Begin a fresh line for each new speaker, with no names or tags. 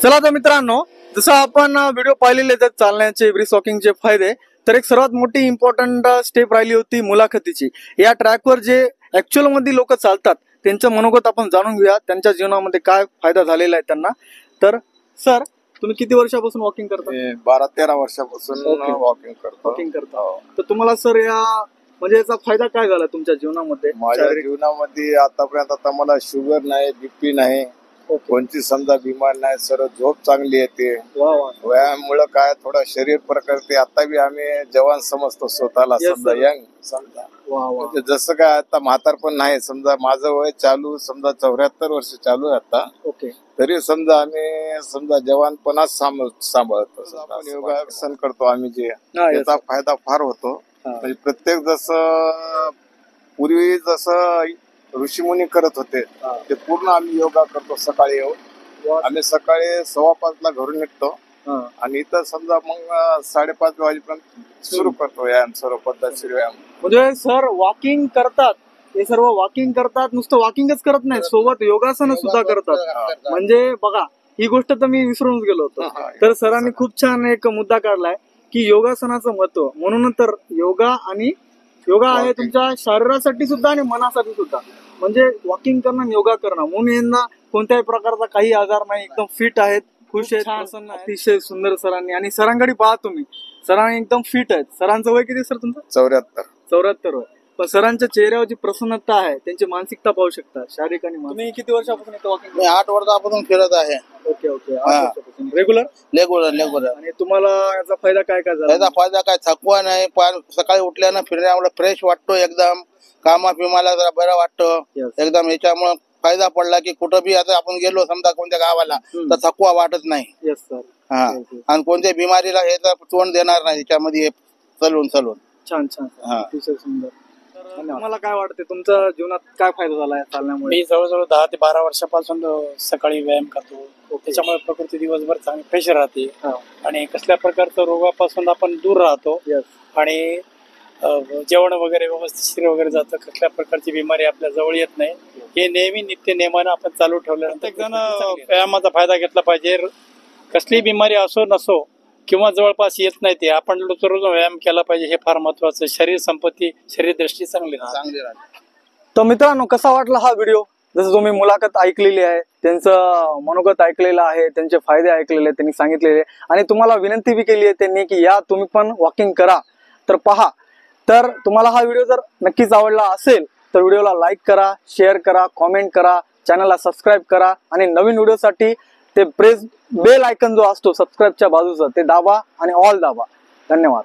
चला तर मित्रांनो, जसं आपण व्हिडिओ पाहिलेले आहेत चालण्याचे ब्रिस्क वॉकिंगचे फायदे, तर एक सर्वात मोठी इम्पॉर्टंट स्टेप राहिली होती मुलाखतीची। या ट्रॅकवर जे ऍक्च्युअल मध्ये लोक चालतात त्यांचं मनोगत आपण जाणून घेऊया, त्यांच्या जीवनामध्ये काय फायदा झालेला आहे त्यांना। तर सर, तुम्ही किती वर्षापासून वॉकिंग करता?
12-13 वर्षापासून वॉकिंग करतो।
तर तुम्हाला सर या म्हणजे याचा फायदा काय झाला तुमच्या जीवनामध्ये?
माझ्या जीवनामध्ये आतापर्यंत आता मला शुगर नाही, बीपी नाही, कोणती समजा बिमार नाही, सर झोप चांगली येते। व्यायामामुळे काय थोडं शरीर प्रकारते, आता बी आम्ही जवान समजतो स्वतःला, समजा यंग समजा। म्हणजे जसं काय आता म्हातार पण नाही, समजा माझं वय चालू समजा 74 वर्ष चालू आहे आता, तरी समजा आम्ही समजा जवानपणाच सांभाळतो। आपण योगासन करतो आम्ही, जे याचा फायदा फार होतो। म्हणजे प्रत्येक जसं पूर्वी जसं ऋषीमुनी करत होते ते पूर्ण आम्ही योगा करतो। सकाळी येऊन आम्ही सकाळी 5:15 घरून निघतो आणि इथं समजा मग 5:30 वाजेपर्यंत सुरू करतो व्यायाम, सर्व पद्धतशीर व्यायाम।
म्हणजे सर वॉकिंग करतात, हे सर्व वॉकिंग करतात, नुसतं वॉकिंगच करत नाही, सोबत योगासन सुद्धा करतात। म्हणजे बघा, ही गोष्ट तर मी विसरूनच गेलो होतो। तर सरांनी खूप छान एक मुद्दा काढलाय की योगासनाचं महत्व। म्हणून तर योगा आहे तुमच्या शरीरासाठी सुद्धा आणि मनासाठी सुद्धा। म्हणजे वॉकिंग करणं, योगा करणं, म्हणून यांना कोणत्याही प्रकारचा काही आजार नाही, एकदम फिट आहेत, खुश आहेत, अतिशय सुंदर सरांनी। आणि सरांकडे पहा तुम्ही, सरांनी एकदम फिट आहेत। सरांचं वय किती सर तुमचं?
74
वय। पण सरांच्या चेहऱ्यावर जी प्रसन्नता आहे, त्यांची मानसिकता पाहू शकता, शारीरिक आणि मानसिक। तुम्ही किती वर्षापासून येतो वॉकिंग?
मी 8 वर्षापासून फिरत आहे।
ओके 8 वर्षापासून रेग्युलर। आणि तुम्हाला याचा फायदा काय झाला?
याचा फायदा काय, थकवा नाही, पण सकाळी उठल्यानं फिरण्यामुळे फ्रेश वाटतो, एकदम कामा पिमाला जरा बरं वाटतं एकदम। याच्यामुळे फायदा पडला की कुठं बी आता आपण गेलो समजा कोणत्या गावाला तर थकवा वाटत नाही।
Yes sir.
आणि कोणत्या बिमारीला हे तर तोंड देणार नाही याच्यामध्ये चलून।
छान अतिशय सुंदर। तुम्हाला काय वाटते, तुमच्या जीवनात काय फायदा झाला आहे चालण्यामुळे?
मी जवळजवळ 10 ते 12 वर्षापासून सकाळी व्यायाम करतो। त्याच्यामुळे प्रकृती दिवसभर चांगली फ्रेश राहते आणि कसल्या प्रकारच्या रोगापासून आपण दूर राहतो आणि जेवण वगैरे व्यवस्थित वगैरे जातं, कसल्या प्रकारची बिमारी आपल्या जवळ येत नाही। हे नेहमी नित्य नेमानं आपण चालू ठेवल्यानंतर प्रत्येक जण व्यायामाचा फायदा घेतला पाहिजे। कसली बिमारी असो नसो किंवा जवळपास येत नाही, ते आपण रोज व्यायाम केला पाहिजे, हे फार महत्वाचं। शरीर संपत्ती, शरीर दृष्टी चांगली राहते।
तर मित्रांनो, कसा वाटला हा व्हिडिओ? जसं तुम्ही मुलाखत ऐकलेली आहे, त्यांचं मनोगत ऐकलेलं आहे, त्यांचे फायदे ऐकलेले त्यांनी सांगितलेले, आणि तुम्हाला विनंती बी केली आहे त्यांनी की या तुम्ही पण वॉकिंग करा। तर पहा, तर तुम्हाला हा व्हिडिओ जर नक्कीच आवडला असेल तर व्हिडिओला लाईक करा, शेअर करा, कॉमेंट करा, चॅनलला सबस्क्राईब करा, आणि नवीन व्हिडिओसाठी ते बेल आयकॉन जो असतो सबस्क्राईबच्या बाजूचा ते दाबा आणि ऑल दाबा। धन्यवाद।